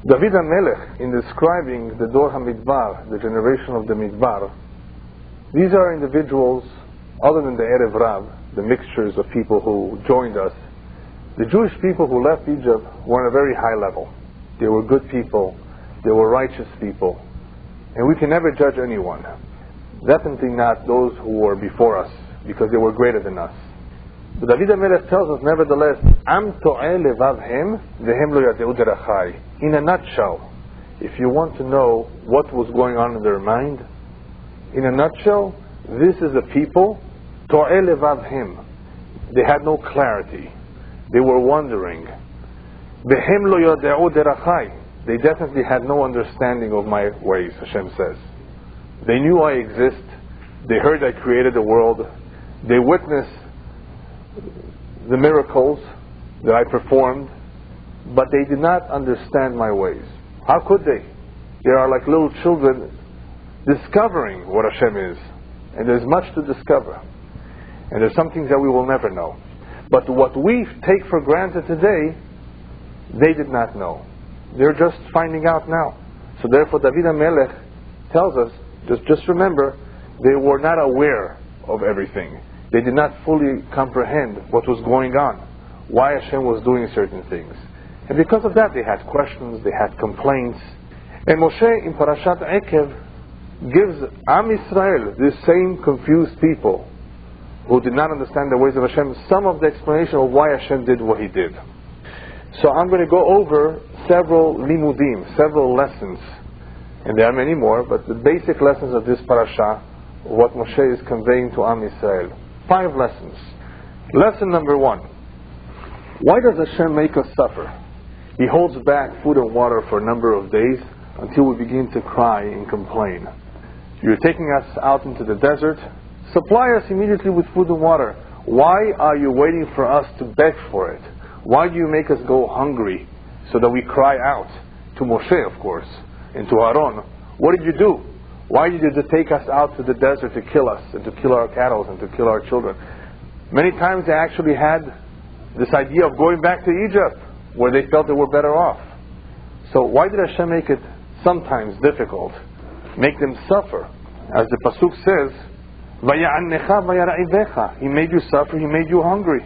David HaMelech, in describing the Dor HaMidbar, the generation of the Midbar, these are individuals, other than the Erev Rav, the mixtures of people who joined us. The Jewish people who left Egypt were on a very high level. They were good people, they were righteous people, and we can never judge anyone. Definitely not those who were before us, because they were greater than us. But David HaMelech tells us, nevertheless, Am to'eh levavhem vehem lo yadeu derachai. In a nutshell, if you want to know what was going on in their mind, in a nutshell, this is a people, to'eh levavhem. They had no clarity. They were wondering. Vehem lo yadeu derachai. They definitely had no understanding of my ways, Hashem says. They knew I exist. They heard I created the world. They witnessed the miracles that I performed, but they did not understand my ways. How could they? They are like little children discovering what Hashem is. And there's much to discover. And there's some things that we will never know. But what we take for granted today, they did not know. They're just finding out now. So therefore David HaMelech tells us, just remember, they were not aware of everything. They did not fully comprehend what was going on, why Hashem was doing certain things. And because of that, they had questions, they had complaints. And Moshe in Parashat Ekev gives Am Yisrael, this same confused people who did not understand the ways of Hashem, some of the explanation of why Hashem did what He did. So I'm going to go over several limudim, several lessons, and there are many more, but the basic lessons of this parasha, what Moshe is conveying to Am Yisrael. 5 lessons. Lesson number 1. Why does Hashem make us suffer? He holds back food and water for a number of days until we begin to cry and complain. You're taking us out into the desert. Supply us immediately with food and water. Why are you waiting for us to beg for it? Why do you make us go hungry so that we cry out? To Moshe, of course, and to Aaron. What did you do? Why did you take us out to the desert to kill us and to kill our cattle and to kill our children? Many times they actually had this idea of going back to Egypt where they felt they were better off. So why did Hashem make it sometimes difficult? Make them suffer. As the Pasuk says, Vaya'annecha vayara'ivecha. He made you suffer, He made you hungry.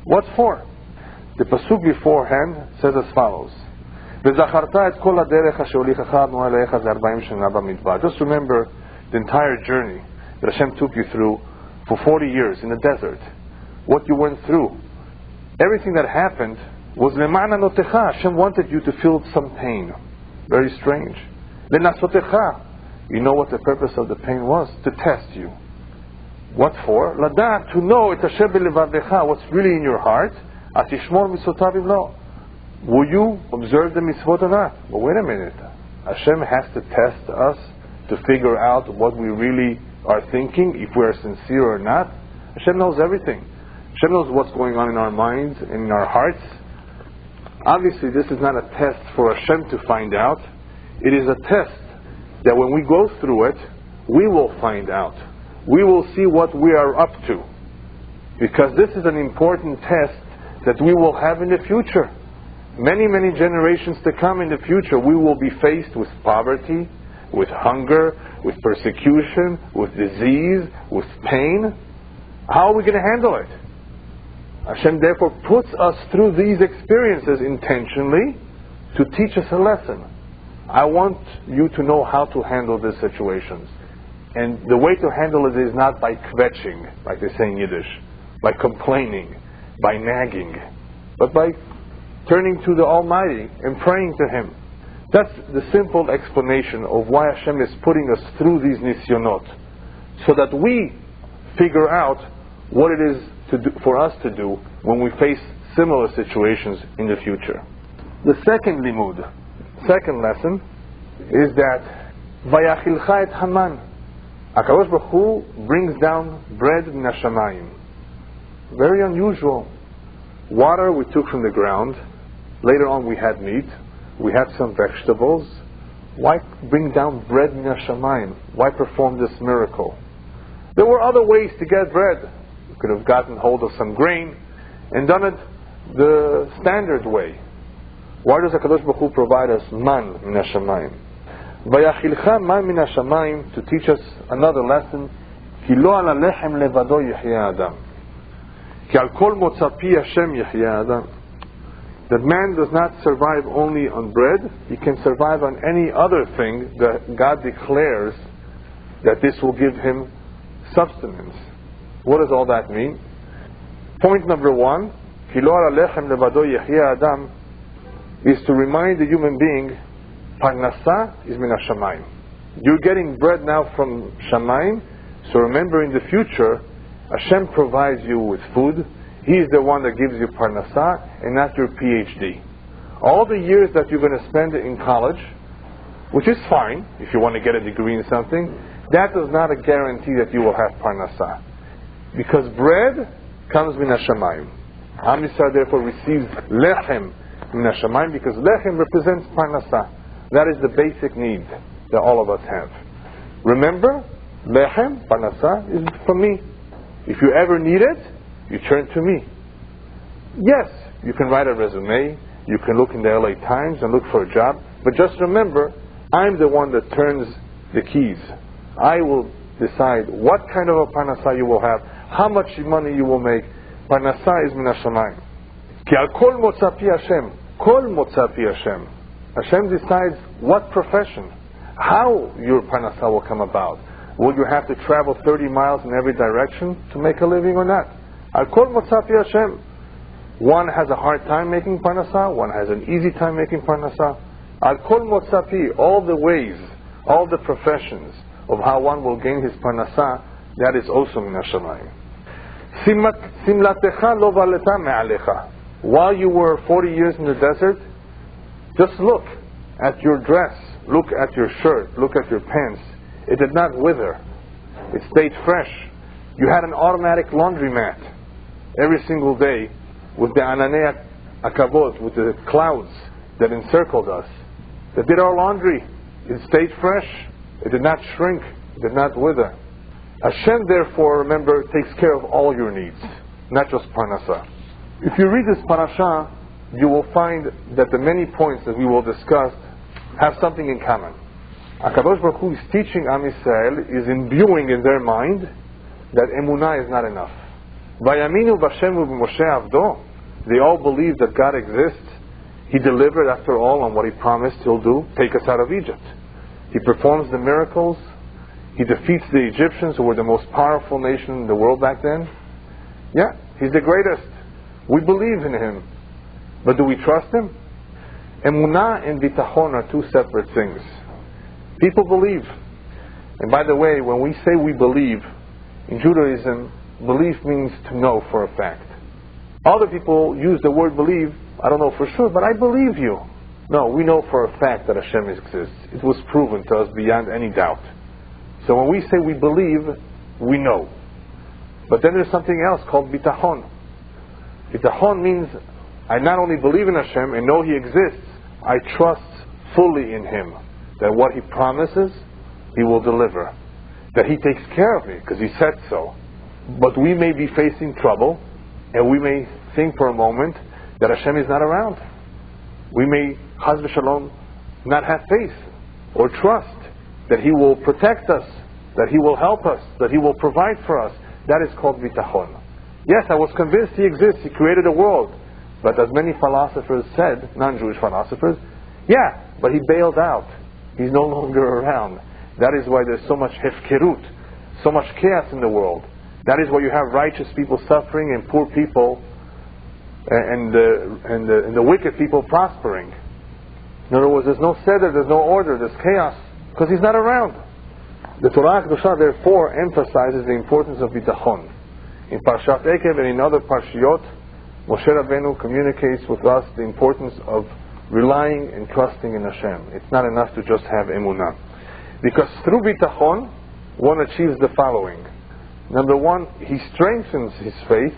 What for? The Pasuk beforehand says as follows. Just remember the entire journey that Hashem took you through for 40 years in the desert. What you went through. Everything that happened was Lema'ana notecha. Hashem wanted you to feel some pain. Very strange. Lenasotecha. You know what the purpose of the pain was? To test you. What for? Ladat, to know et asher belevavecha, what's really in your heart. Atishmor mitzvotav lo. Will you observe the mitzvot or not? But wait a minute. Hashem has to test us to figure out what we really are thinking, if we are sincere or not. Hashem knows everything. Hashem knows what's going on in our minds and in our hearts. Obviously, this is not a test for Hashem to find out. It is a test that when we go through it, we will find out. We will see what we are up to. Because this is an important test that we will have in the future. Many, many generations to come in the future, we will be faced with poverty, with hunger, with persecution, with disease, with pain. How are we going to handle it? Hashem therefore puts us through these experiences intentionally to teach us a lesson. I want you to know how to handle these situations. And the way to handle it is not by kvetching, like they say in Yiddish, by complaining, by nagging, but by turning to the Almighty and praying to Him. That's the simple explanation of why Hashem is putting us through these nisyonot, so that we figure out what it is for us to do when we face similar situations in the future. The second limud, second lesson, is that Vayachilcha et Haman. HaKadosh Baruch Hu brings down bread min hashamayim. Very unusual. Water we took from the ground. Later on we had meat. We had some vegetables. Why bring down bread min hashamayim? Why perform this miracle? There were other ways to get bread. You could have gotten hold of some grain and done it the standard way. Why does HaKadosh Baruch Hu provide us man min hashamayim? Vayachilcha man min hashamayim, to teach us another lesson. Ki lo ala lechem levado yihya adam. Ki al kol motza pi Hashem yihya adam. That man does not survive only on bread, he can survive on any other thing that God declares that this will give him substance. What does all that mean? Point number one, Ki lo ala lechem levado yihya adam, is to remind the human being, Parnasa is min hashamayim. You're getting bread now from Shamayim, so remember in the future, Hashem provides you with food. He is the one that gives you Parnasa, and not your PhD. All the years that you're going to spend in college, which is fine if you want to get a degree in something, that is not a guarantee that you will have Parnasa. Because bread comes min hashamayim. Am Yisrael therefore receives lechem min hashamayim, because lechem represents Parnasa. That is the basic need that all of us have. Remember, lechem, Parnasa, is for me. If you ever need it, you turn to me. Yes, you can write a resume, you can look in the LA Times and look for a job, but just remember, I'm the one that turns the keys. I will decide what kind of a Parnasa you will have, how much money you will make. Parnasa is min hashamayim. Ki al kol motza pi Hashem. Kol motza pi Hashem. Hashem decides what profession, how your Parnasa will come about. Will you have to travel 30 miles in every direction to make a living or not? Al kol motza pi Hashem. One has a hard time making Parnasa, one has an easy time making Parnasa. Al kol motza pi, all the ways, all the professions of how one will gain his Parnasa, that is also min hashamayim. Simlatecha lo valeta me'alecha. While you were 40 years in the desert, just look at your dress, look at your shirt, look at your pants. It did not wither. It stayed fresh. You had an automatic laundromat every single day with the ananei akavot, with the clouds that encircled us, that did our laundry. It stayed fresh. It did not shrink. It did not wither. Hashem, therefore, remember, takes care of all your needs, not just Parnasa. If you read this parasha, you will find that the many points that we will discuss have something in common. HaKadosh Baruch Hu is teaching Am Yisrael, is imbuing in their mind that emunah is not enough. Vayaminu b'Hashem u'b'Moshe avdo. They all believe that God exists. He delivered after all on what He promised He'll do, take us out of Egypt. He performs the miracles. He defeats the Egyptians, who were the most powerful nation in the world back then. Yeah, He's the greatest. We believe in Him. But do we trust Him? Emunah and bitachon are two separate things. People believe. And by the way, when we say we believe, in Judaism, belief means to know for a fact. Other people use the word believe, I don't know for sure, but I believe you. No, we know for a fact that Hashem exists. It was proven to us beyond any doubt. So when we say we believe, we know. But then there's something else called bitachon. Bitachon means I not only believe in Hashem and know He exists, I trust fully in Him. That what He promises, He will deliver. That He takes care of me, because He said so. But we may be facing trouble, and we may think for a moment that Hashem is not around. We may, chas v'shalom, not have faith or trust that He will protect us, that He will help us, that He will provide for us. That is called bitachon. Yes, I was convinced He exists, He created a world. But as many philosophers said, non-Jewish philosophers, yeah, but He bailed out. He's no longer around. That is why there's so much hefkerut, so much chaos in the world. That is why you have righteous people suffering and poor people and the wicked people prospering. In other words, there's no seder, there's no order, there's chaos, because He's not around. The Torah Kedusha therefore emphasizes the importance of bitachon. In Parashat Ekev and in other Parashiyot, Moshe Rabbeinu communicates with us the importance of relying and trusting in Hashem. It's not enough to just have emunah. Because through bitachon, one achieves the following. Number one, he strengthens his faith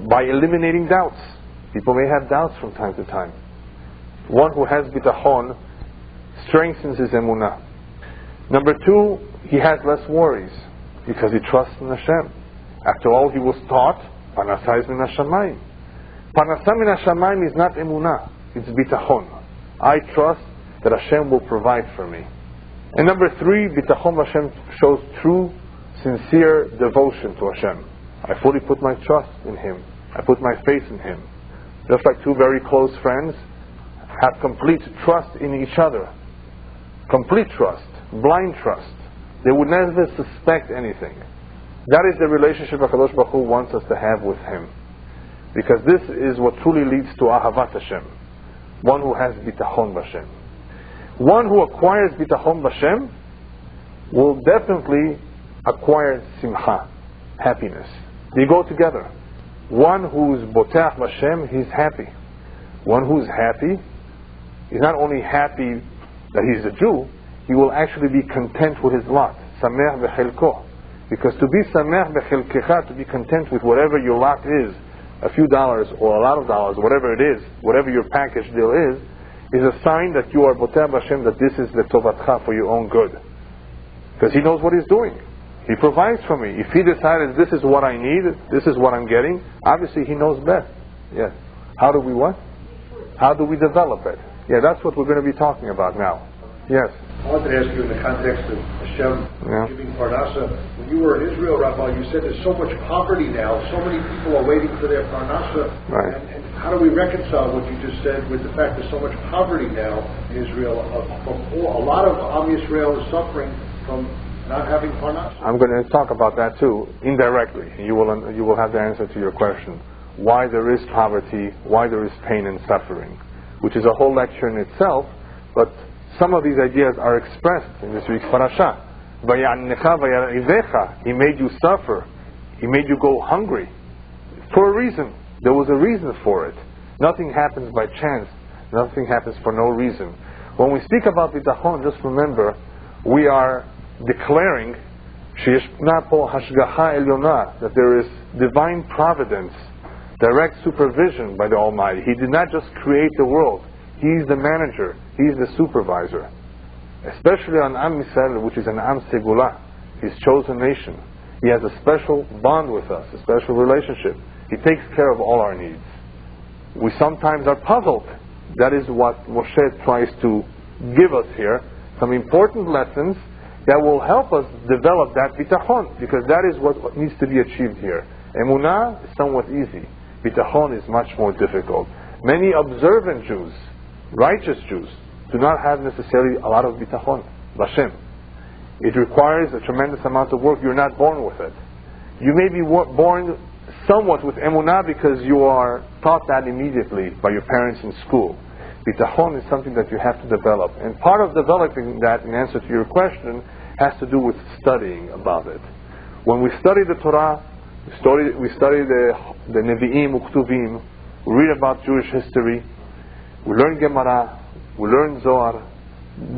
by eliminating doubts. People may have doubts from time to time. One who has bitachon strengthens his emunah. Number two, he has less worries because he trusts in Hashem. After all, he was taught, Parnasa is min hashamayim. Parnasa min hashamayim is not emunah. it's bitachon. I trust that Hashem will provide for me. And number 3, bitachon Hashem shows true, sincere devotion to Hashem. I fully put my trust in Him. I put my faith in Him. Just like 2 very close friends have complete trust in each other. Complete trust, blind trust. They would never suspect anything. That is the relationship HaKadosh Baruch Hu wants us to have with Him. Because this is what truly leads to Ahavat Hashem. One who has bitachon b'Hashem. One who acquires bitachon b'Hashem will definitely acquire simcha, happiness. They go together. One who's boteach b'Hashem, he's happy. One who's happy, he's not only happy that he's a Jew, he will actually be content with his lot. Sameach b'chelko. Because to be sameach b'chelkecha, to be content with whatever your lot is, a few dollars or a lot of dollars, whatever it is, whatever your package deal is a sign that you are boteach b'Hashem, that this is the tovatcha, for your own good. Because He knows what He's doing. He provides for me. If He decided this is what I need, this is what I'm getting, obviously He knows best. Yes. How do we what? How do we develop it? Yeah, that's what we're going to be talking about now. Yes. I wanted to ask you in the context of Hashem giving Parnasa. When you were in Israel, Rabbi, you said there's so much poverty now. So many people are waiting for their Parnasa. Right. And how do we reconcile what you just said with the fact there's so much poverty now in Israel? A lot of Am Yisrael is suffering from not having Parnasa. I'm going to talk about that too, indirectly. You will have the answer to your question. Why there is poverty, why there is pain and suffering, which is a whole lecture in itself, but some of these ideas are expressed in this week's Parashat. He made you suffer. He made you go hungry. For a reason. There was a reason for it. Nothing happens by chance. Nothing happens for no reason. When we speak about bitachon, just remember, we are declaring that there is divine providence, direct supervision by the Almighty. He did not just create the world. He's the manager. He's the supervisor. Especially on Am Yisrael, which is an Am Segula, His chosen nation. He has a special bond with us, a special relationship. He takes care of all our needs. We sometimes are puzzled. That is what Moshe tries to give us here. Some important lessons that will help us develop that bitachon, because that is what needs to be achieved here. Emunah is somewhat easy. Bitachon is much more difficult. Many observant Jews, righteous Jews, do not have necessarily a lot of bitachon b'Hashem. It requires a tremendous amount of work. You're not born with it. You may be born somewhat with emunah because you are taught that immediately by your parents in school. Bitachon is something that you have to develop. And part of developing that, in answer to your question, has to do with studying about it. When we study the Torah, we study the Nevi'im, Uktuvim, we read about Jewish history, we learn Gemara, we learn Zohar.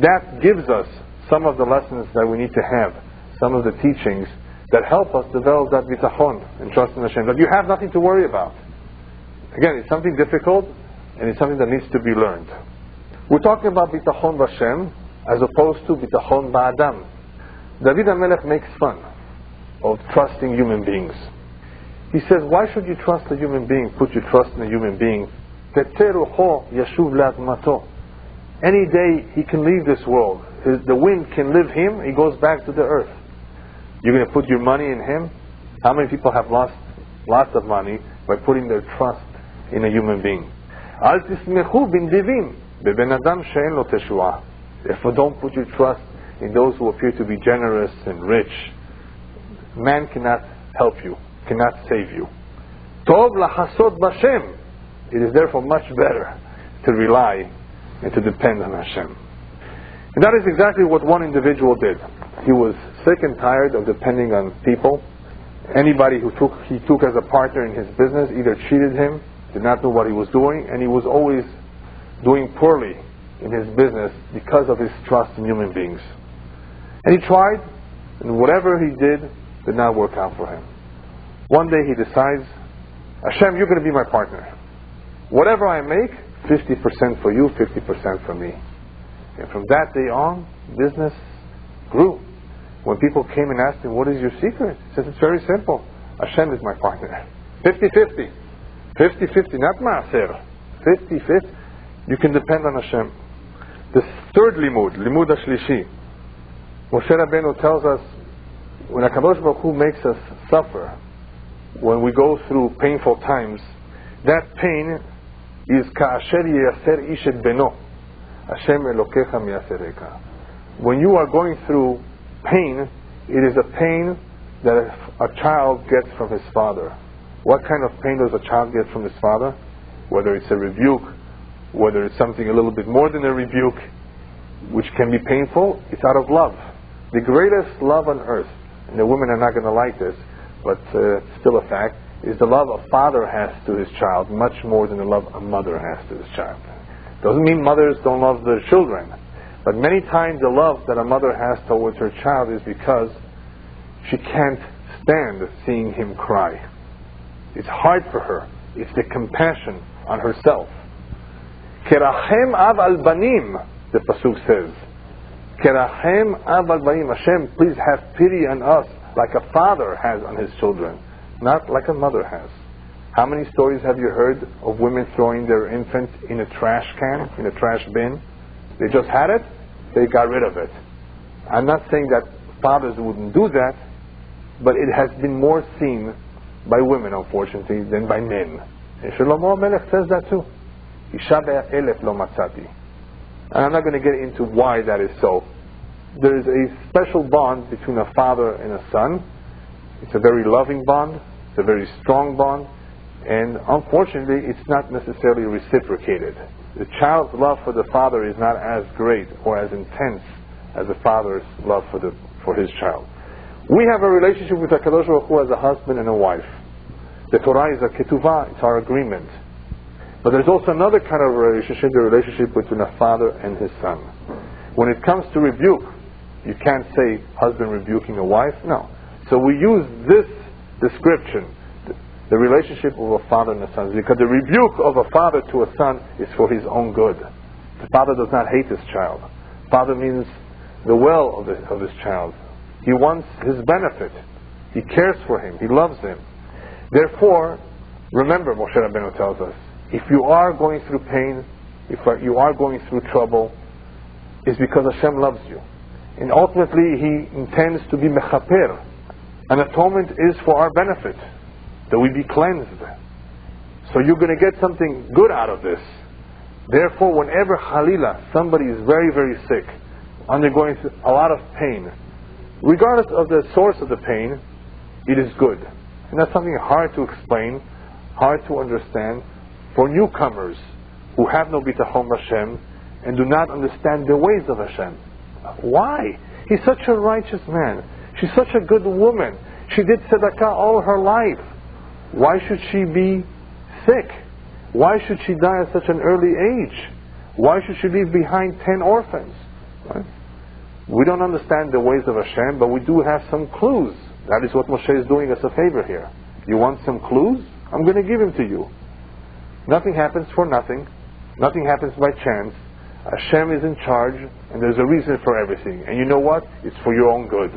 That gives us some of the lessons that we need to have, some of the teachings that help us develop that bitachon and trust in Hashem, that you have nothing to worry about. Again, it's something difficult, and it's something that needs to be learned. We're talking about bitachon b'Hashem as opposed to bitachon ba'adam. David HaMelech makes fun of trusting human beings. He says, why should you trust a human being, put your trust in a human being? Any day he can leave this world. The wind can live him, he goes back to the earth. You're going to put your money in him? How many people have lost lots of money by putting their trust in a human being? Therefore, don't put your trust in those who appear to be generous and rich. Man cannot help you, cannot save you. Tov lachasod b'Hashem. It is therefore much better to rely and to depend on Hashem. And that is exactly what one individual did. He was sick and tired of depending on people. Anybody he took as a partner in his business either cheated him, did not know what he was doing, and he was always doing poorly in his business because of his trust in human beings. And he tried, and whatever he did not work out for him. One day he decides, Hashem, you're going to be my partner. Whatever I make, 50% for you, 50% for me. And from that day on, business grew. When people came and asked him, what is your secret? He says, it's very simple. Hashem is my partner. 50-50. 50-50, not maaser. 50-50. you can depend on Hashem. The third limud, limud hashlishi, Moshe Rabbeinu tells us, when HaKadosh Baruch Hu makes us suffer, when we go through painful times, that pain is ka'asher yaser ish et beno, Hashem elokecha miyasereka. When you are going through pain, it is a pain that a child gets from his father. What kind of pain does a child get from his father? Whether it's a rebuke, whether it's something a little bit more than a rebuke, which can be painful, it's out of love. The greatest love on earth, and the women are not going to like this, but it's still a fact, is the love a father has to his child, much more than the love a mother has to his child. Doesn't mean mothers don't love their children, but many times the love that a mother has towards her child is because she can't stand seeing him cry. It's hard for her. It's the compassion on herself. Kerachem av al banim, the pasuk says. Kerachem av al banim. Hashem, please have pity on us, like a father has on his children, not like a mother has. How many stories have you heard of women throwing their infants in a trash can, in a trash bin? They just had it, they got rid of it. I'm not saying that fathers wouldn't do that, but it has been more seen by women, unfortunately, than by men. And Shlomo Melech says that too. Isha be'elef lo matzati. And I'm not going to get into why that is so. There is a special bond between a father and a son. It's a very loving bond. It's a very strong bond. And unfortunately, it's not necessarily reciprocated. The child's love for the father is not as great or as intense as the father's love for his child. We have a relationship with HaKadosh Baruch Hu as a husband and a wife. The Torah is a ketuvah, it's our agreement. But there's also another kind of relationship, the relationship between a father and his son. When it comes to rebuke, you can't say husband rebuking a wife, no. So we use this description, the relationship of a father and a son, because the rebuke of a father to a son is for his own good. The father does not hate his child. Father means the well of his child. He wants his benefit. He cares for him. He loves him. Therefore, remember, Moshe Rabbeinu tells us, if you are going through pain, if you are going through trouble, it's because Hashem loves you. And ultimately, He intends to be mechaper. An atonement is for our benefit, that we be cleansed. So you're going to get something good out of this. Therefore, whenever Halila, somebody is very, very sick, undergoing a lot of pain, regardless of the source of the pain, it is good. And that's something hard to explain, hard to understand for newcomers who have no bitachon Hashem and do not understand the ways of Hashem. Why? He's such a righteous man. She's such a good woman. She did tzedakah all her life. Why should she be sick? Why should she die at such an early age? Why should she leave behind 10 orphans? Right? We don't understand the ways of Hashem, but we do have some clues. That is what Moshe is doing us a favor here. You want some clues? I'm going to give them to you. Nothing happens for nothing. Nothing happens by chance. Hashem is in charge, and there's a reason for everything. And you know what? It's for your own good.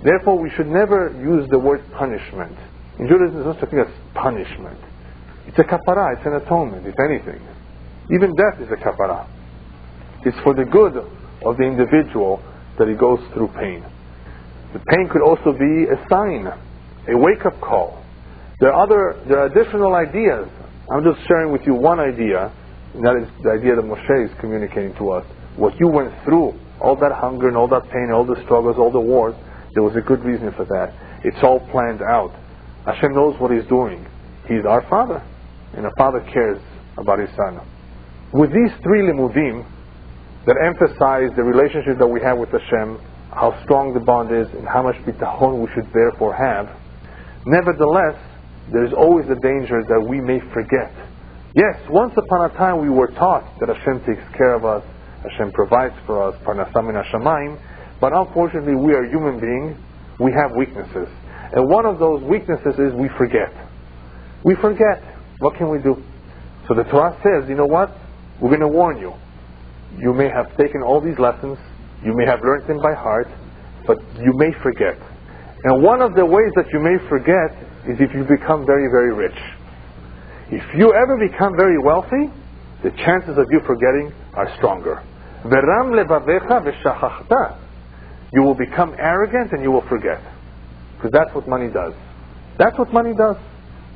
Therefore, we should never use the word punishment. In Judaism, there's no such thing as punishment. It's a kapara, it's an atonement, if anything. Even death is a kapara. It's for the good of the individual that he goes through pain. The pain could also be a sign, a wake-up call. There are additional ideas. I'm just sharing with you one idea, and that is the idea that Moshe is communicating to us. What you went through, all that hunger and all that pain, all the struggles, all the wars, there was a good reason for that. It's all planned out. Hashem knows what He's doing. He's our Father, and a Father cares about His Son. With these three limudim that emphasize the relationship that we have with Hashem, how strong the bond is, and how much bitachon we should therefore have, nevertheless, there's always a danger that we may forget. Yes, once upon a time we were taught that Hashem takes care of us, Hashem provides for us, parnasam min hashamayim, but unfortunately we are human beings, we have weaknesses. And one of those weaknesses is we forget. We forget. What can we do? So the Torah says, you know what? We're going to warn you. You may have taken all these lessons, you may have learned them by heart, but you may forget. And one of the ways that you may forget is if you become very, very rich. If you ever become very wealthy, the chances of you forgetting are stronger. Veram levavecha v'shachachta. You will become arrogant and you will forget. Because that's what money does. That's what money does.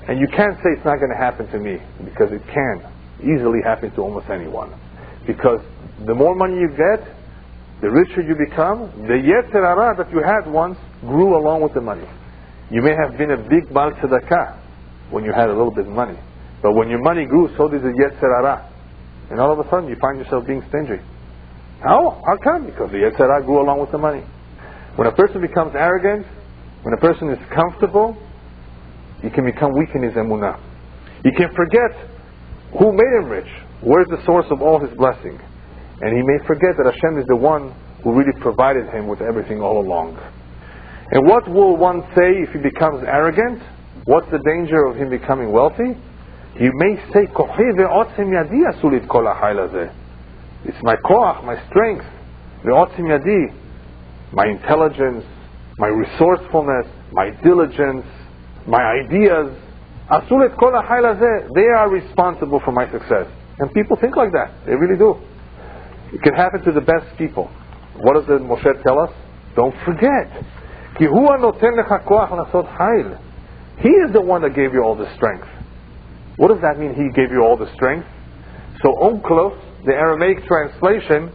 And you can't say it's not going to happen to me, because it can easily happen to almost anyone. Because the more money you get, the richer you become. The yetzer hara that you had once grew along with the money. You may have been a big bal tzedakah when you had a little bit of money. But when your money grew, so did the yetzer hara. And all of a sudden you find yourself being stingy. How? How come? Because the yetzer hara grew along with the money. When a person becomes arrogant, when a person is comfortable, he can become weak in his emunah. He can forget who made him rich. Where's the source of all his blessing? And he may forget that Hashem is the one who really provided him with everything all along. And what will one say if he becomes arrogant? What's the danger of him becoming wealthy? He may say, it's my koach, my strength, ve'otzim yadi, my intelligence, my resourcefulness, my diligence, my ideas. They are responsible for my success. And people think like that. They really do. It can happen to the best people. What does the Moshe tell us? Don't forget. He is the one that gave you all the strength. What does that mean, he gave you all the strength? So Onklos, the Aramaic translation,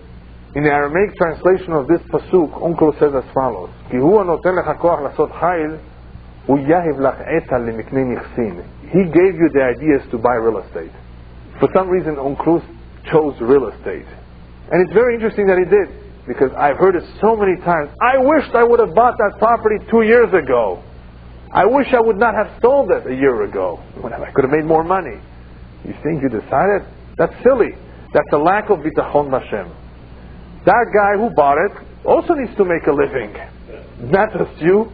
in the Aramaic translation of this pasuk, Onklos says as follows: He gave you the ideas to buy real estate. For some reason, Onklos chose real estate. And it's very interesting that he did, because I've heard it so many times. I wished I would have bought that property 2 years ago. I wish I would not have sold it a year ago, when I could have made more money. You think you decided? That's silly. That's a lack of bitachon Hashem. That guy who bought it also needs to make a living. Not just you.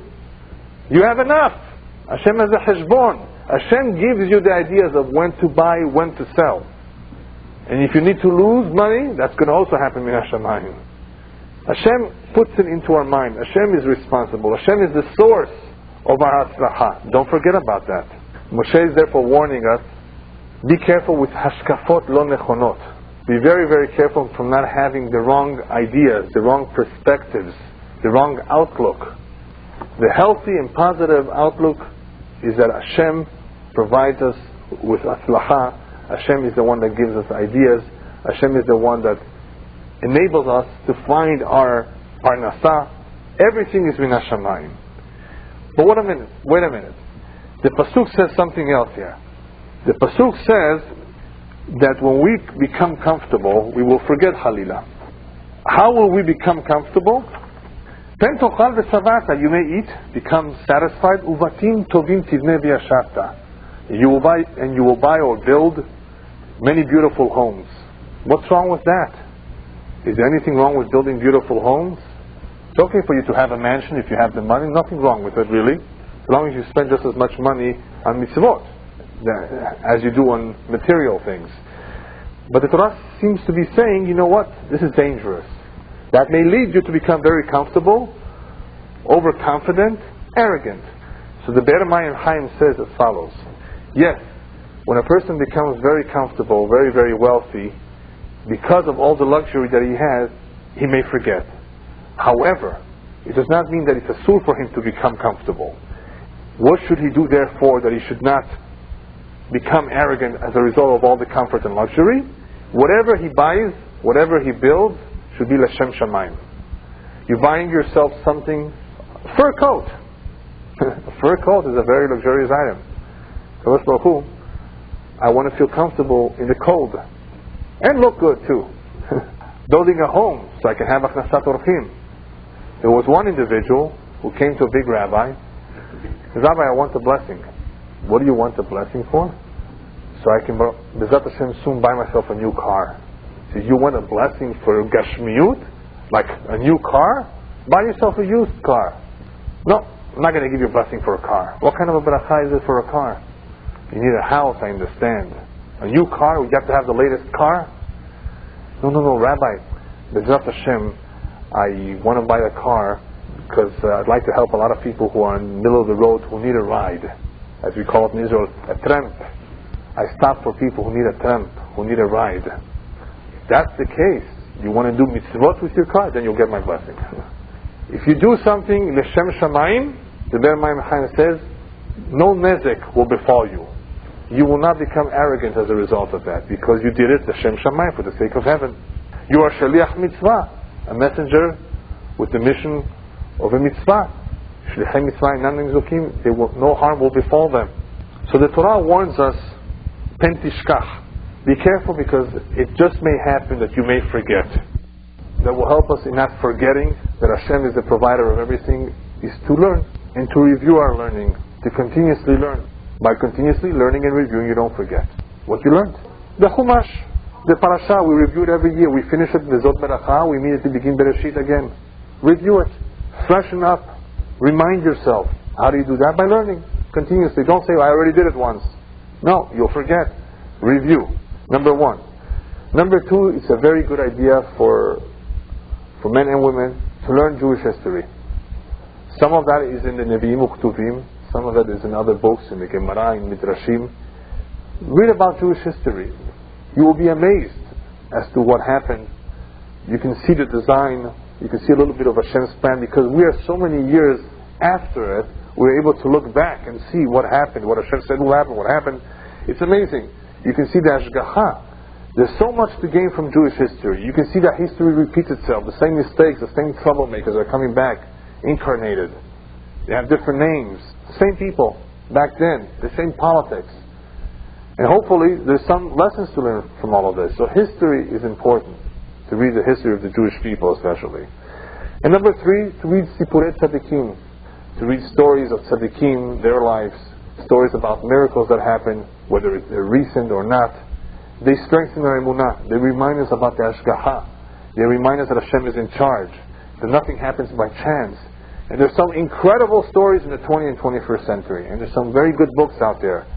You have enough. Hashem has a heshbon. Hashem gives you the ideas of when to buy, when to sell. And if you need to lose money, that's going to also happen min hashamayim. Hashem puts it into our mind. Hashem is responsible. Hashem is the source of our hatzlacha. Don't forget about that. Moshe is therefore warning us, be careful with hashkafot lo nechonot. Be very, very careful from not having the wrong ideas, the wrong perspectives, the wrong outlook. The healthy and positive outlook is that Hashem provides us with hatzlacha. Hashem is the one that gives us ideas. Hashem is the one that enables us to find our parnasah. Everything is min hashamayim. But wait a minute. The pasuk says something else here. The pasuk says that when we become comfortable, we will forget halila. How will we become comfortable? Pen tochal v'savata, you may eat, become satisfied. Uvatim tovim tivnei v'yashavta. You will buy or build many beautiful homes. What's wrong with that? Is there anything wrong with building beautiful homes? It's okay for you to have a mansion if you have the money. Nothing wrong with it, really. As long as you spend just as much money on mitzvot as you do on material things. But the Torah seems to be saying, you know what? This is dangerous. That may lead you to become very comfortable, overconfident, arrogant. So the Be'er Mayim Chaim says as follows. Yes, when a person becomes very comfortable, very, very wealthy, because of all the luxury that he has, he may forget. However, it does not mean that it's a soul for him to become comfortable. What should he do therefore that he should not become arrogant as a result of all the comfort and luxury? Whatever he buys, whatever he builds, should be l'shem shamayim. You're buying yourself something, a fur coat. A fur coat is a very luxurious item. I want to feel comfortable in the cold and look good too. Building a home so I can have achnasat orchim. There was one individual who came to a big rabbi. He said, Rabbi, I want a blessing. What do you want a blessing for? So I can, B'ezrat Hashem, soon buy myself a new car. He said, you want a blessing for gashmiut? Like a new car? Buy yourself a used car. No, I'm not going to give you a blessing for a car. What kind of a bracha is it for a car? You need a house, I understand. A new car, you have to have the latest car? No, Rabbi, B'ezrat Hashem, I want to buy a car because I'd like to help a lot of people who are in the middle of the road who need a ride. As we call it in Israel, a tramp. I stop for people who need a tramp, who need a ride. If that's the case, you want to do mitzvot with your car, then you'll get my blessing. If you do something l'shem shamayim, the Ber Mayim Chaim says, no nezek will befall you. You will not become arrogant as a result of that, because you did it l'shem shamayim, for the sake of heaven. You are shaliach mitzvah, a messenger with the mission of a mitzvah. Shlichei mitzvah inam nizukim, no harm will befall them. So the Torah warns us, pen tishkach. Be careful, because it just may happen that you may forget. That will help us in not forgetting that Hashem is the provider of everything, is to learn and to review our learning, to continuously learn. By continuously learning and reviewing, you don't forget what you learned. The Chumash, the Parashat, we review it every year. We finish it with Zot Beracha, we immediately begin Bereshit again. Review it, freshen up, remind yourself. How do you do that? By learning continuously. Don't say, I already did it once. No, you'll forget. Review. Number one. Number two, it's a very good idea for men and women to learn Jewish history. Some of that is in the Nevi'im Uktuvim, some of it is in other books, in the Gemara, in Midrashim. Read about Jewish history. You will be amazed as to what happened. You can see the design, you can see a little bit of Hashem's plan, because we are so many years after it, we're able to look back and see what happened, what Hashem said will happen, what happened. It's amazing. You can see the Ashgacha. There's so much to gain from Jewish history. You can see that history repeats itself. The same mistakes, the same troublemakers are coming back, incarnated. They have different names. The same people back then. The same politics. And hopefully there's some lessons to learn from all of this. So history is important. To read the history of the Jewish people especially. And number three, to read Sipurei Tzadikim. To read stories of Tzadikim, their lives. Stories about miracles that happen, whether they're recent or not. They strengthen our emunah. They remind us about the Ashgaha. They remind us that Hashem is in charge. That nothing happens by chance. And there's some incredible stories in the 20th and 21st century. And there's some very good books out there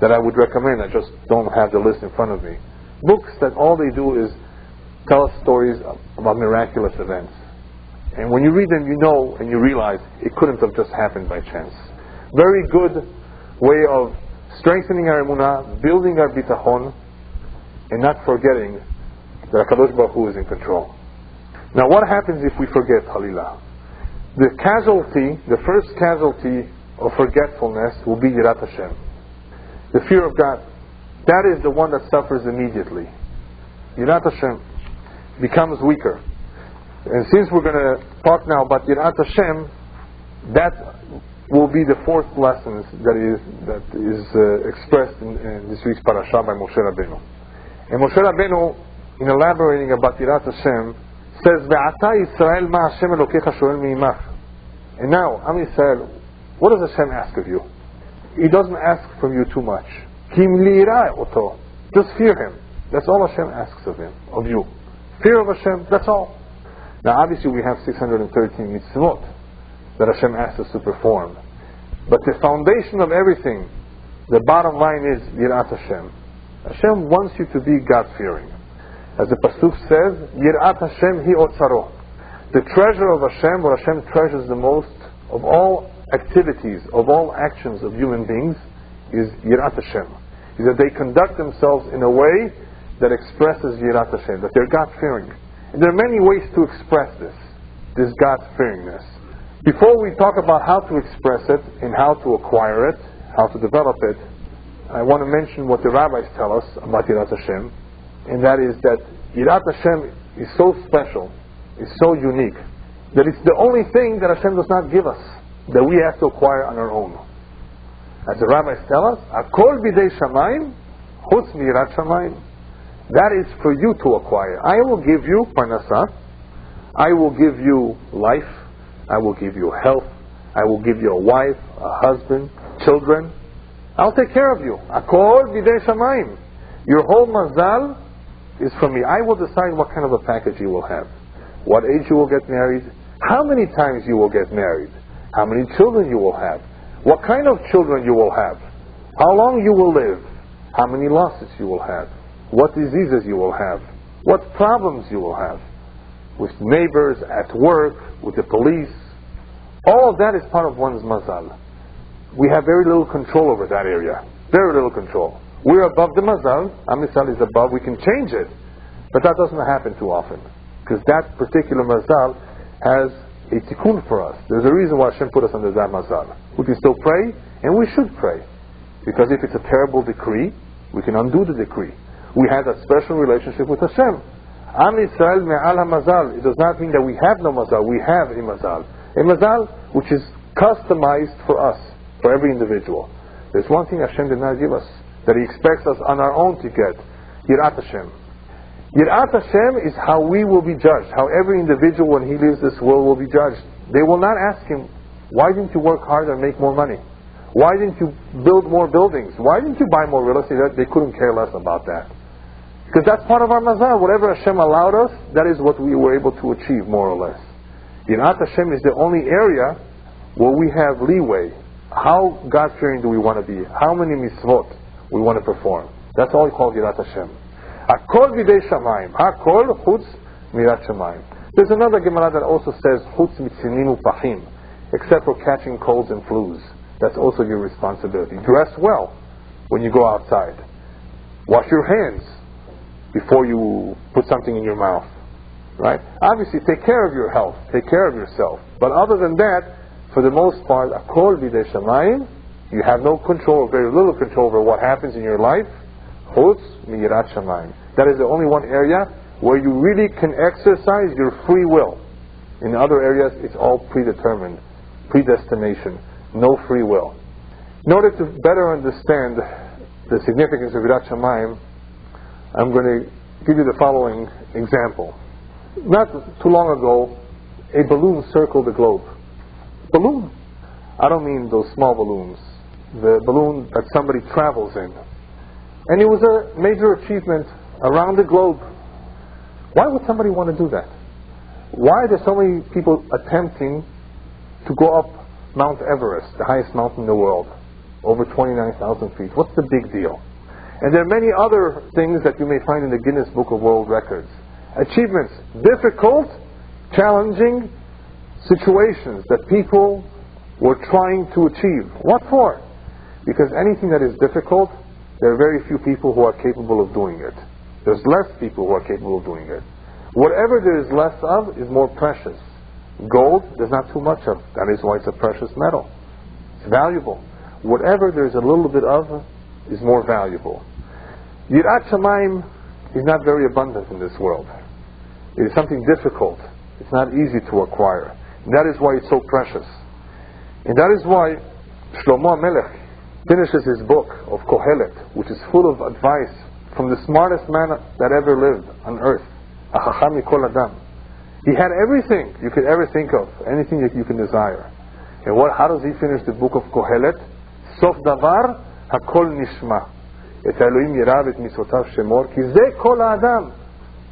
that I would recommend. I just don't have the list in front of me. Books that all they do is tell us stories about miraculous events. And when you read them, you know and you realize it couldn't have just happened by chance. Very good way of strengthening our emunah, building our bitachon, and not forgetting that HaKadosh Baruch Hu is in control. Now what happens if we forget, Halila? The casualty, the first casualty of forgetfulness will be Yirat Hashem. The fear of God. That is the one that suffers immediately. Yirat Hashem becomes weaker. And since we're going to talk now about Yirat Hashem, that will be the fourth lesson that is expressed in this week's Parashat by Moshe Rabbeinu. And Moshe Rabbeinu, in elaborating about Yirat Hashem, says, "Ve'ata Yisrael ma Hashem Elokecha shoel mi'imach." And now, Am Yisrael, what does Hashem ask of you? He doesn't ask from you too much. Kim li'ira oto. Just fear Him. That's all Hashem asks of you. Fear of Hashem, that's all. Now obviously we have 613 mitzvot that Hashem asks us to perform. But the foundation of everything, the bottom line is Yirat Hashem. Hashem wants you to be God-fearing. As the Pasuk says, Yirat Hashem hi otzaro. The treasure of Hashem, what Hashem treasures the most of all activities, of all actions of human beings, is Yirat Hashem. Is that they conduct themselves in a way that expresses Yirat Hashem, that they're God-fearing. And there are many ways to express this God-fearingness. Before we talk about how to express it and how to acquire it, how to develop it, I want to mention what the rabbis tell us about Yirat Hashem, and that is that Yirat Hashem is so special, is so unique, that it's the only thing that Hashem does not give us, that we have to acquire on our own. As the rabbis tell us, Akol bidei shamayim, chutz miyirat shamayim. That is for you to acquire. I will give you parnasah, I will give you life, I will give you health, I will give you a wife, a husband, children. I'll take care of you. Akol bidei shamayim. Your whole mazal is from me. I will decide what kind of a package you will have, what age you will get married, how many times you will get married, how many children you will have, what kind of children you will have, how long you will live, how many losses you will have, what diseases you will have, what problems you will have, with neighbors, at work, with the police. All of that is part of one's mazal. We have very little control over that area. Very little control. We're above the mazal. Am Yisrael is above. We can change it. But that doesn't happen too often. Because that particular mazal has a tikkun for us. There's a reason why Hashem put us under that mazal. We can still pray, and we should pray. Because if it's a terrible decree, we can undo the decree. We have a special relationship with Hashem. Am Yisrael me'al ha-mazal. It does not mean that we have no mazal. We have a mazal. A mazal which is customized for us, for every individual. There's one thing Hashem did not give us, that He expects us on our own to get. Yirat Hashem. Yirat Hashem is how we will be judged, how every individual when he leaves this world will be judged. They will not ask him, why didn't you work harder and make more money? Why didn't you build more buildings? Why didn't you buy more real estate? They couldn't care less about that. Because that's part of our mazal. Whatever Hashem allowed us, that is what we were able to achieve, more or less. Yirat Hashem is the only area where we have leeway. How God-fearing do we want to be? How many mitzvot we want to perform? That's all we call Yirat Hashem. Hakol bidei shamayim. Hakol chutz mirat shamayim. There's another Gemara that also says chutz mitzinin upachim, except for catching colds and flus. That's also your responsibility. Dress well when you go outside. Wash your hands before you put something in your mouth. Right? Obviously, take care of your health. Take care of yourself. But other than that, for the most part, Hakol bidei shamayim, you have no control, very little control over what happens in your life. Chutz mirat shamayim. That is the only one area where you really can exercise your free will. In other areas, it's all predetermined, predestination, no free will. In order to better understand the significance of Yirat Shamayim, I'm going to give you the following example. Not too long ago, a balloon circled the globe. Balloon. I don't mean those small balloons. The balloon that somebody travels in. And it was a major achievement around the globe. Why would somebody want to do that? Why are there so many people attempting to go up Mount Everest, the highest mountain in the world, over 29,000 feet? What's the big deal? And there are many other things that you may find in the Guinness Book of World Records. Achievements, difficult, challenging situations that people were trying to achieve. What for? Because anything that is difficult, there are very few people who are capable of doing it. There's less people who are capable of doing it. Whatever there is less of is more precious. Gold, there's not too much of. That is why it's a precious metal. It's valuable. Whatever there's a little bit of is more valuable. Yirat Shamayim is not very abundant in this world. It is something difficult. It's not easy to acquire. And that is why it's so precious. And that is why Shlomo HaMelech finishes his book of Kohelet, which is full of advice from the smartest man that ever lived on earth, Achacham Mikol Adam. He had everything you could ever think of, anything that you can desire. And how does he finish the book of Kohelet? Sof davar hakol nishma. Et Elohim yirav et mitzvotav shemor, ki ze kol ha'adam.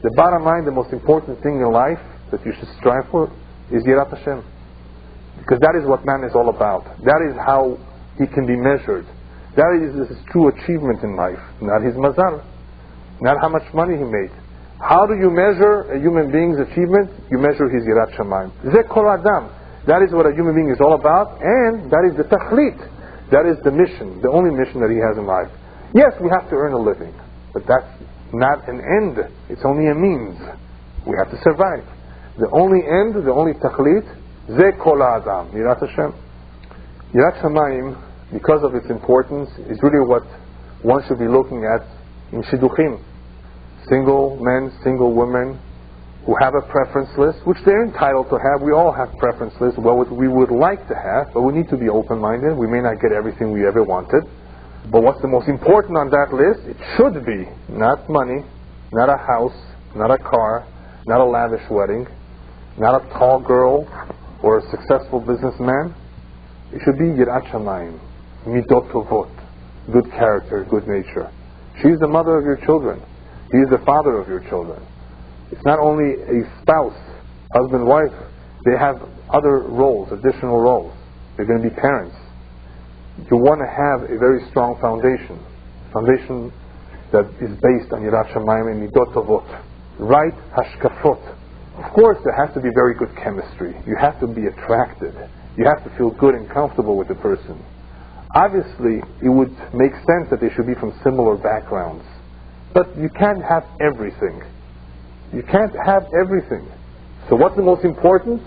The bottom line, the most important thing in life that you should strive for is Yirat Hashem. Because that is what man is all about. That is how he can be measured. That is his true achievement in life, not his mazal, not how much money he made. How do you measure a human being's achievement? You measure his Yirat Shamayim. Ze kol adam. That is what a human being is all about, and that is the tachlit. That is the mission, the only mission that he has in life. Yes, we have to earn a living, but that's not an end. It's only a means. We have to survive. The only end, the only tachlit, ze kol adam, Yirat Hashem. Yirat Shamayim, because of its importance, is really what one should be looking at in shidduchim. Single men, single women who have a preference list, which they're entitled to have. We all have preference lists, well, what we would like to have, but we need to be open-minded. We may not get everything we ever wanted. But what's the most important on that list? It should be not money, not a house, not a car, not a lavish wedding, not a tall girl or a successful businessman. It should be Yirat Shamayim, Midot Tovot, good character, good nature. She's the mother of your children. He is the father of your children. It's not only a spouse, husband, wife. They have other roles, additional roles. They're going to be parents. You want to have a very strong foundation that is based on Yirat Shamayim and Midot Tovot, right hashkafot. Of course, there has to be very good chemistry. You have to be attracted. You have to feel good and comfortable with the person. Obviously, it would make sense that they should be from similar backgrounds. But you can't have everything. You can't have everything. So what's the most important?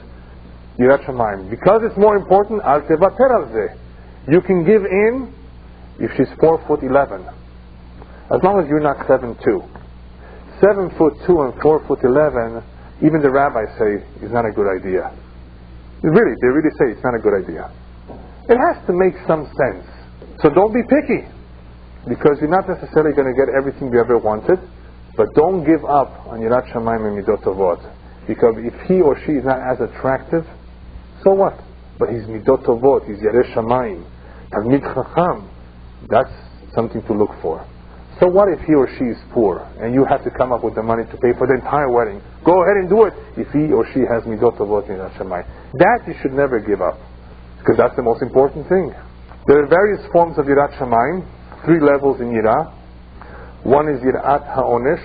Yirat Shamayim. Because it's more important, al tevater al zeh. You can give in if she's 4'11", as long as you're not 7'2". 7'2" and 4'11", even the rabbis say is not a good idea. They really say it's not a good idea. It has to make some sense. So don't be picky, because you're not necessarily going to get everything you ever wanted. But don't give up on Yirat Shamayim and Midot Tovot, because if he or she is not as attractive, so what? But he's Midot Tovot, he's Yareh Shamayim, Talmid Chacham. That's something to look for. So what if he or she is poor and you have to come up with the money to pay for the entire wedding? Go ahead and do it if he or she has Midot Tovot in Yirat Shamayim. That you should never give up, because that's the most important thing. There are various forms of Yirat Shamayim, 3 levels in Yirah. One is Yirat HaOnesh.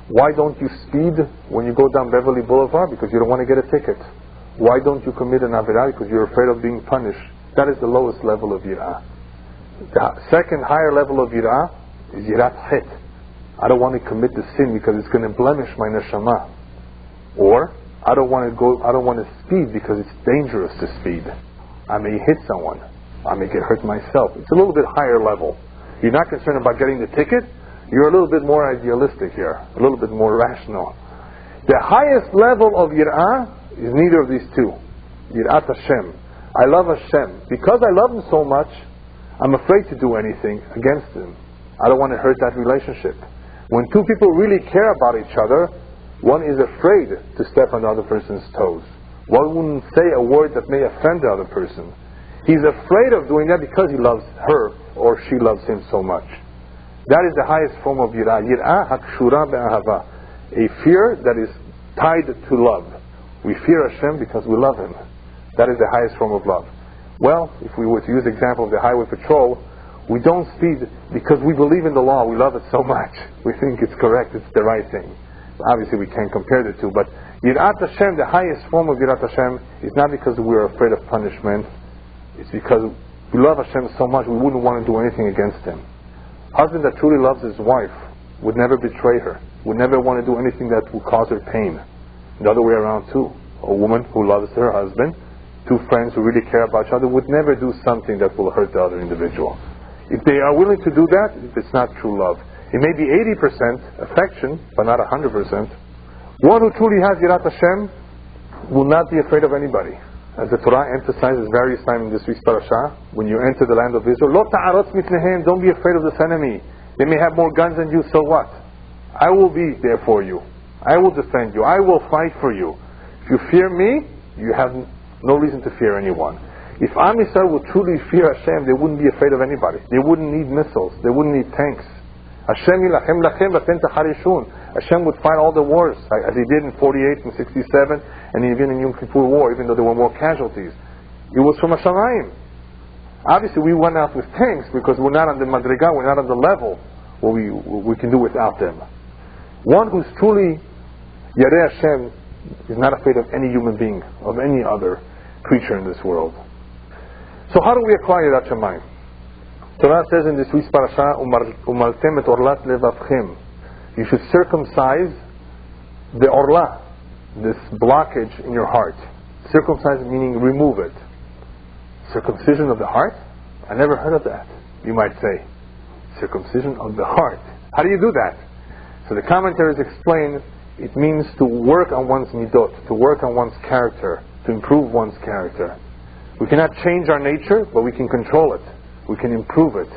Why don't you speed when you go down Beverly Boulevard? Because you don't want to get a ticket. Why don't you commit an Avirah? Because you're afraid of being punished. That is the lowest level of Yirah. The second higher level of Yirah is Yirat Het. I don't want to commit the sin because it's going to blemish my neshama. Or I don't want to speed because it's dangerous to speed. I may hit someone. I may get hurt myself. It's a little bit higher level. You're not concerned about getting the ticket. You're a little bit more idealistic here, a little bit more rational. The highest level of Yirah is neither of these two. Yirat Hashem. I love Hashem. Because I love Him so much, I'm afraid to do anything against Him. I don't want to hurt that relationship. When two people really care about each other, one is afraid to step on the other person's toes. One wouldn't say a word that may offend the other person. He's afraid of doing that because he loves her or she loves him so much. That is the highest form of Yirah. Yirah hakshura be'ahava. A fear that is tied to love. We fear Hashem because we love Him. That is the highest form of love. Well, if we were to use the example of the highway patrol, we don't speed because we believe in the law. We love it so much. We think it's correct. It's the right thing. Obviously, we can't compare the two. But Yirat Hashem, the highest form of Yirat Hashem, is not because we're afraid of punishment. It's because we love Hashem so much we wouldn't want to do anything against Him. Husband that truly loves his wife would never betray her, would never want to do anything that would cause her pain. The other way around too. A woman who loves her husband, two friends who really care about each other, would never do something that will hurt the other individual. If they are willing to do that, it's not true love. It may be 80% affection, but not 100%. One who truly has Yirat Hashem will not be afraid of anybody. As the Torah emphasizes various times in this week's Parashat, when you enter the land of Israel, Lo ta'arotz mitnehem, don't be afraid of this enemy. They may have more guns than you, so what? I will be there for you. I will defend you. I will fight for you. If you fear me, you have no reason to fear anyone. If Am Yisrael would truly fear Hashem, they wouldn't be afraid of anybody. They wouldn't need missiles. They wouldn't need tanks. Hashem yilachem lachem vatem tacharishun. Hashem would fight all the wars, as He did in 48 and 67, and even in Yom Kippur War, even though there were more casualties. It was from Hashemayim. Obviously, we went out with tanks because we're not on the madriga, we're not on the level where we can do without them. One who's truly Yareh Hashem is not afraid of any human being, of any other creature in this world. So how do we acquire Yirat Shamayim? Torah says in this week's parasha, Umaltem et orlat levavchem. You should circumcise the orla, this blockage in your heart. Circumcise meaning remove it. Circumcision of the heart? I never heard of that, you might say. Circumcision of the heart. How do you do that? So the commentaries explain it means to work on one's midot, to work on one's character, to improve one's character. We cannot change our nature, but we can control it. We can improve it.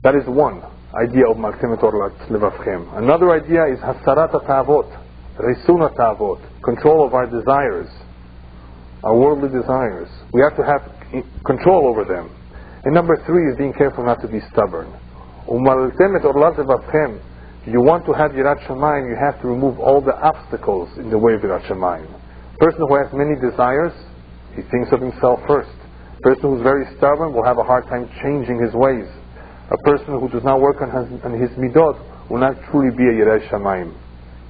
That is one idea of Maltem et orlat levavchem. Another idea is hasarat ta'avot, resun ta'avot, control of our desires, our worldly desires. We have to have control over them. And number 3 is being careful not to be stubborn. Umaltem et orlat levavchem. If you want to have Yirat Shamayim, you have to remove all the obstacles in the way of Yirat Shamayim. A person who has many desires, he thinks of himself first. A person who's very stubborn will have a hard time changing his ways. A person who does not work on his midot will not truly be a Yirat Shamayim.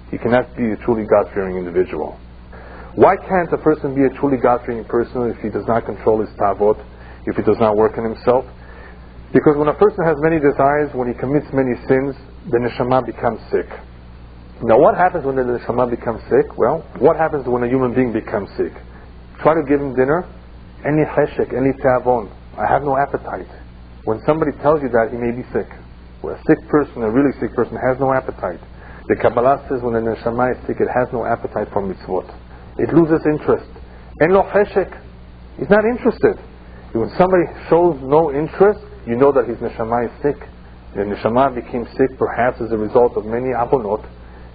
He cannot be a truly God-fearing individual. Why can't a person be a truly God-fearing person if he does not control his tavot, if he does not work on himself? Because when a person has many desires, when he commits many sins, the neshama becomes sick. Now what happens when the neshama becomes sick? Well, what happens when a human being becomes sick? Try to give him dinner, any cheshek, any teavon. I have no appetite. When somebody tells you that, he may be sick. Well, a sick person, a really sick person, has no appetite. The Kabbalah says when the neshama is sick, it has no appetite for mitzvot. It loses interest. En lo cheshek. He's not interested. When somebody shows no interest, you know that his neshama is sick. The neshama became sick perhaps as a result of many avonot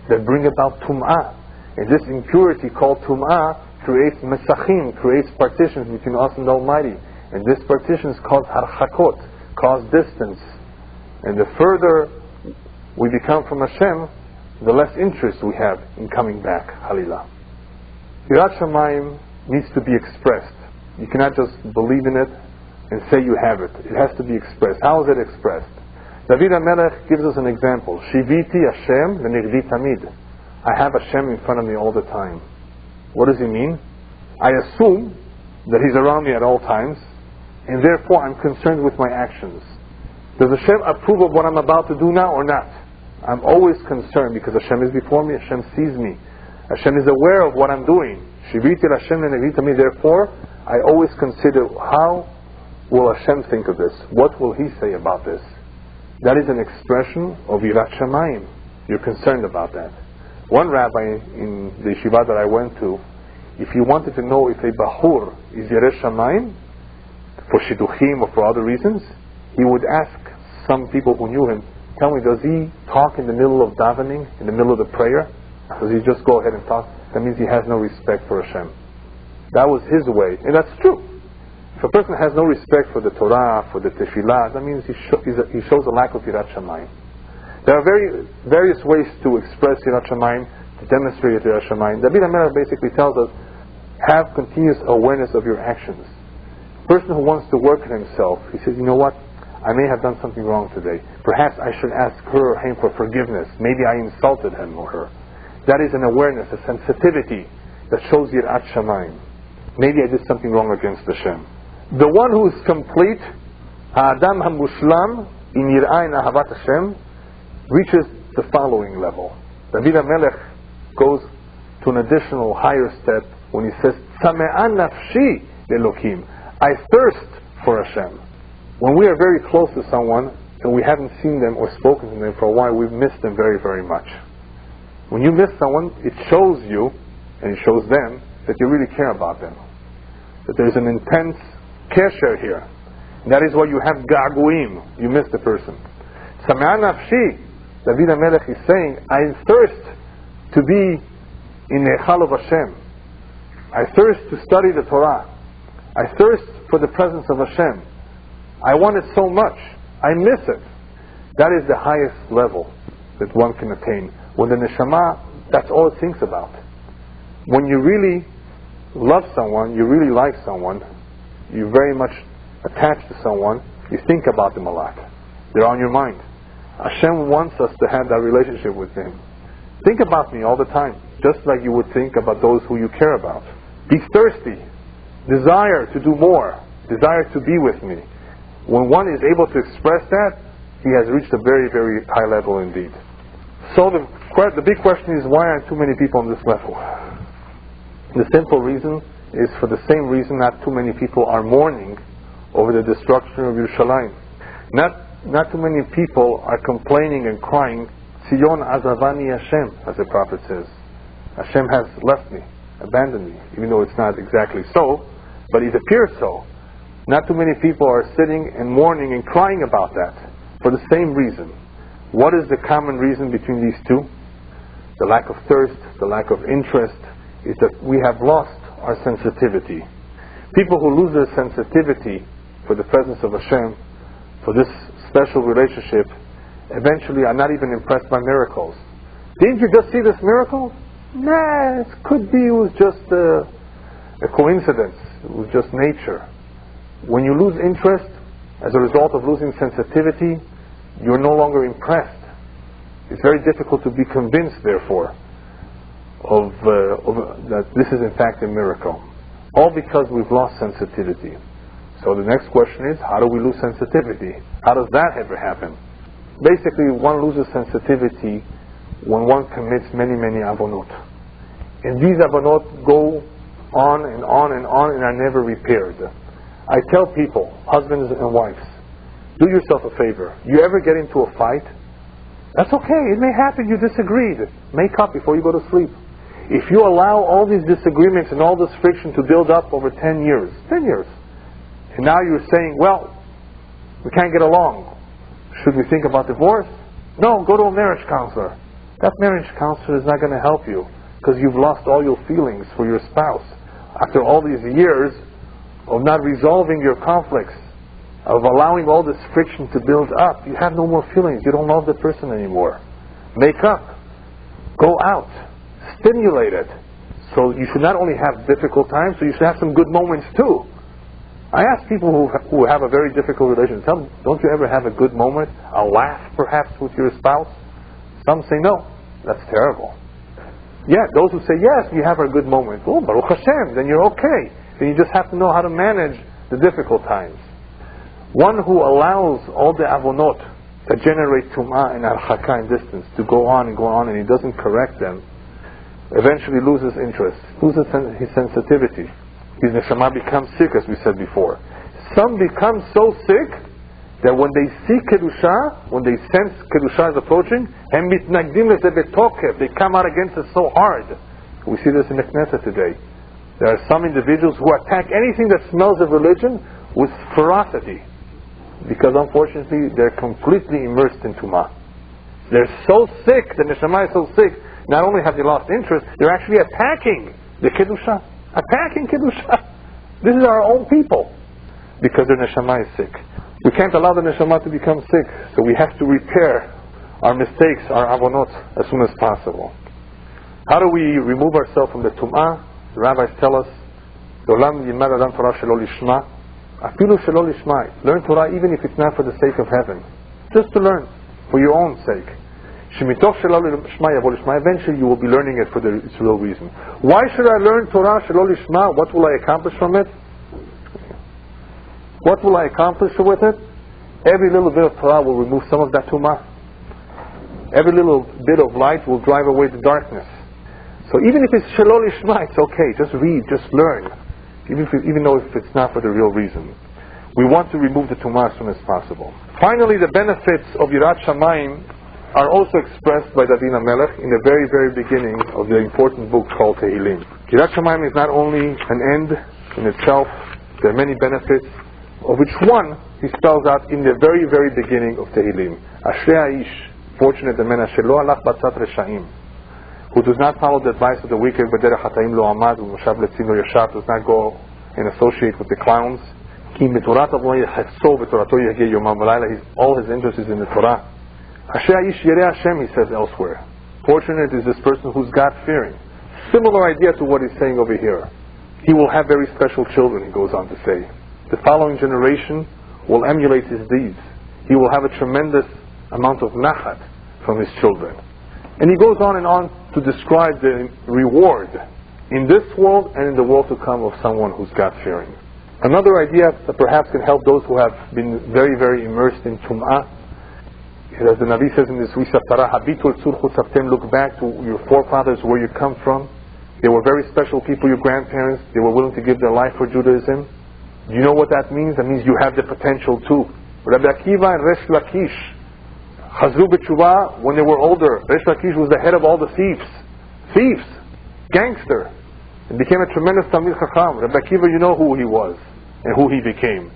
that bring about tum'ah. And this impurity called tum'ah creates mesachim, creates partitions between us and the Almighty. And these partitions cause harchakot, cause distance. And the further we become from Hashem, the less interest we have in coming back. Halillah. Yirat Shamayim needs to be expressed. You cannot just believe in it and say you have it. It has to be expressed. How is it expressed? David HaMelech gives us an example. Shiviti Hashem v'nirvi tamid. I have Hashem in front of me all the time. What does he mean? I assume that He's around me at all times, and therefore I'm concerned with my actions. Does Hashem approve of what I'm about to do now or not? I'm always concerned because Hashem is before me, Hashem sees me. Hashem is aware of what I'm doing. Shiviti Hashem v'nirvi tamid. Therefore, I always consider, how will Hashem think of this? What will He say about this? That is an expression of Yirat Shamayim. You're concerned about that. One rabbi in the yeshiva that I went to, if he wanted to know if a bahur is Yirat Shamayim, for shidduchim or for other reasons, he would ask some people who knew him, tell me, does he talk in the middle of davening, in the middle of the prayer? Does he just go ahead and talk? That means he has no respect for Hashem. That was his way, and that's true. If a person has no respect for the Torah, for the Tefillah, that means he shows a lack of Yirat Shamayim. There are various ways to express Yirat Shamayim, to demonstrate Yirat Shamayim. David HaMelech basically tells us, have continuous awareness of your actions. A person who wants to work on himself, he says, you know what? I may have done something wrong today. Perhaps I should ask her or him for forgiveness. Maybe I insulted him or her. That is an awareness, a sensitivity that shows Yirat Shamayim. Maybe I did something wrong against Hashem. The one who is complete, Adam HaMushlam, in Yir'ah and Ahavat Hashem, reaches the following level. David HaMelech goes to an additional higher step when he says, Tzame'an nafshi le'Elokim. I thirst for Hashem. When we are very close to someone and we haven't seen them or spoken to them for a while, we've missed them very, very much. When you miss someone, it shows you, and it shows them, that you really care about them. That there's an intense kesher here. And that is why you have gaguim. You miss the person. Tzame'an nafshi. David HaMelech is saying, I thirst to be in the Echal of Hashem. I thirst to study the Torah. I thirst for the presence of Hashem. I want it so much. I miss it. That is the highest level that one can attain. When the neshama, that's all it thinks about. When you really love someone, you really like someone, you're very much attached to someone, you think about them a lot. They're on your mind. Hashem wants us to have that relationship with Him. Think about me all the time, just like you would think about those who you care about. Be thirsty. Desire to do more. Desire to be with me. When one is able to express that, he has reached a very, very high level indeed. So the big question is, why aren't too many people on this level? The simple reason is, for the same reason, not too many people are mourning over the destruction of Yerushalayim. Not too many people are complaining and crying, Tzion azavani Hashem, as the prophet says. Hashem has left me, abandoned me, even though it's not exactly so, but it appears so. Not too many people are sitting and mourning and crying about that, for the same reason. What is the common reason between these two? The lack of thirst, the lack of interest, is that we have lost our sensitivity. People who lose their sensitivity for the presence of Hashem, for this special relationship, eventually are not even impressed by miracles. Didn't you just see this miracle? Nah, it could be it was just a coincidence. It was just nature. When you lose interest as a result of losing sensitivity, you're no longer impressed. It's very difficult to be convinced, therefore, of that this is in fact a miracle. All because we've lost sensitivity. So the next question is, how do we lose sensitivity? How does that ever happen? Basically, one loses sensitivity when one commits many, many avonot. And these avonot go on and on and on and are never repaired. I tell people, husbands and wives, do yourself a favor. You ever get into a fight? That's okay, it may happen, you disagreed. Make up before you go to sleep. If you allow all these disagreements and all this friction to build up over 10 years, and now you're saying, well, we can't get along. Should we think about divorce? No, go to a marriage counselor. That marriage counselor is not going to help you because you've lost all your feelings for your spouse. After all these years of not resolving your conflicts, of allowing all this friction to build up, you have no more feelings. You don't love the person anymore. Make up. Go out. Stimulate it. So you should not only have difficult times, so you should have some good moments too. I ask people who have a very difficult relationship, tell them, don't you ever have a good moment, a laugh perhaps with your spouse? Some say no. That's terrible. Yeah, those who say yes, we have our good moment. Oh, Baruch Hashem, then you're okay. Then you just have to know how to manage the difficult times. One who allows all the avonot that generate tum'ah and archaka and distance to go on, and he doesn't correct them, eventually loses interest, loses his sensitivity. His neshama becomes sick, as we said before. Some become so sick that when they see kedusha, when they sense kedusha is approaching, they come out against it so hard. We see this in the Knesset today. There are some individuals who attack anything that smells of religion with ferocity, because unfortunately they're completely immersed in tumah. They're so sick, the neshama is so sick, not only have they lost interest, they're actually attacking the kedusha. Attacking kedusha. This is our own people, because their neshama is sick. We can't allow the neshama to become sick, so we have to repair our mistakes, our avonot, as soon as possible. How do we remove ourselves from the tum'ah? The rabbis tell us, learn Torah even if it's not for the sake of heaven, just to learn, for your own sake. Eventually you will be learning it for its real reason. Why should I learn Torah shelo lishma? What will I accomplish from it? What will I accomplish with it? Every little bit of Torah will remove some of that tumah. Every little bit of light will drive away the darkness. So even if it's shelo lishma, it's okay. Just read, just learn. Even though if it's not for the real reason. We want to remove the tumah as soon as possible. Finally, the benefits of Yirat Shamayim are also expressed by David HaMelech in the very, very beginning of the important book called Tehillim. Yirat Shamayim is not only an end in itself, there are many benefits, of which one he spells out in the very, very beginning of Tehillim. Ashrei Haish, fortunate the man, Asher lo alach batzat reshaim, who does not follow the advice of the wicked, b'derech hataim lo amad, u'moshav letzim lo yashav, does not go and associate with the clowns. Ki metorat avo yechso v'torato yehgeh yomam v'layla, all his interest is in the Torah. Asher Haish Yireh Hashem, he says elsewhere. Fortunate is this person who's God-fearing. Similar idea to what he's saying over here. He will have very special children, he goes on to say. The following generation will emulate his deeds. He will have a tremendous amount of nachat from his children. And he goes on and on to describe the reward in this world and in the world to come of someone who's God-fearing. Another idea that perhaps can help those who have been very, very immersed in tum'ah, as the Nabi says in this Wishatara, look back to your forefathers, where you come from. They were very special people, your grandparents. They were willing to give their life for Judaism. Do you know what that means? That means you have the potential too. Rabbi Akiva and Resh Lakish, Chazru b'tshuva, when they were older, Resh Lakish was the head of all the thieves, gangster, and became a tremendous Talmid Chacham. Rabbi Akiva, you know who he was and who he became.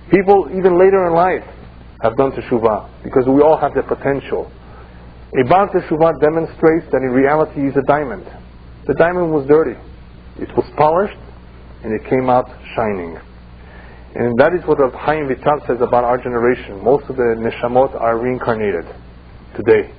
People even later in life have done teshuvah, because we all have the potential. A Baal teshuvah demonstrates that in reality he's a diamond. The diamond was dirty. It was polished, and it came out shining. And that is what Rav Chaim Vital says about our generation. Most of the neshamot are reincarnated today.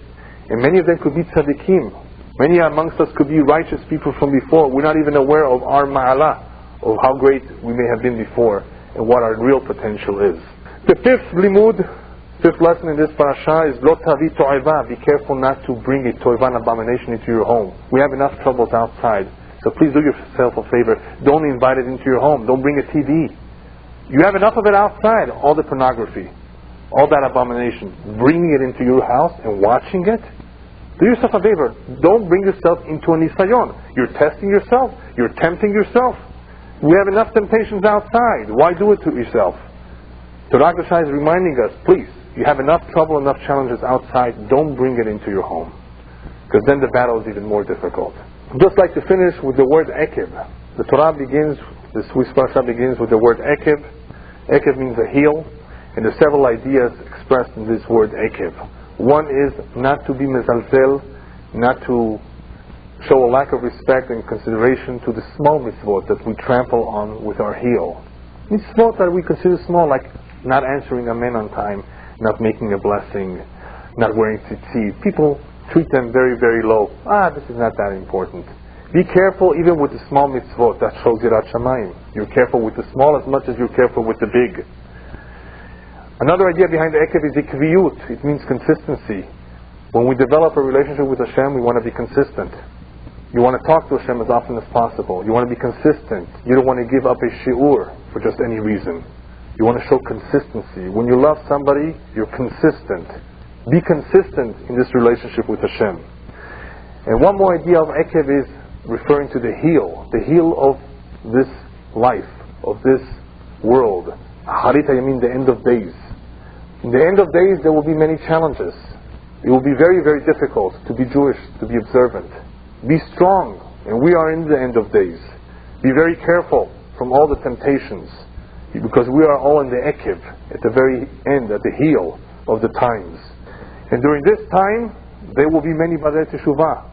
And many of them could be tzaddikim. Many amongst us could be righteous people from before. We're not even aware of our ma'ala, of how great we may have been before, and what our real potential is. The fifth lesson in this parasha is Lo tavi to'eva. Be careful not to bring a to'eva, an abomination, into your home. We have enough troubles outside, so please do yourself a favor. Don't invite it into your home. Don't bring a TV. You have enough of it outside, all the pornography, all that abomination. Bringing it into your house and watching it? Do yourself a favor. Don't bring yourself into a nisayon. You're testing yourself. You're tempting yourself. We have enough temptations outside. Why do it to yourself? Torah is reminding us, please, you have enough trouble, enough challenges outside. Don't bring it into your home. Because then the battle is even more difficult. I'd just like to finish with the word Ekev. The Torah begins, the Swiss Parashat begins with the word Ekev. Ekev means a heel. And there are several ideas expressed in this word Ekev. One is not to be mezalzel, not to show a lack of respect and consideration to the small mitzvot that we trample on with our heel. Mitzvot that we consider small, like not answering amen on time, not making a blessing, not wearing tzitzit. People treat them very, very low. This is not that important. Be careful even with the small mitzvot. That shows Yirat Shamayim. You're careful with the small as much as you're careful with the big. Another idea behind the Ekev is ikviyut. It means consistency. When we develop a relationship with Hashem, we want to be consistent. You want to talk to Hashem as often as possible. You want to be consistent. You don't want to give up a shi'ur for just any reason. You want to show consistency. When you love somebody, you're consistent. Be consistent in this relationship with Hashem. And one more idea of Ekev is referring to the heel of this life, of this world. Harita Yamin, the end of days. In the end of days, there will be many challenges. It will be very, very difficult to be Jewish, to be observant. Be strong, and we are in the end of days. Be very careful from all the temptations, because we are all in the Ekev, at the very end, at the heel of the times. And during this time, there will be many Badei Teshuvah.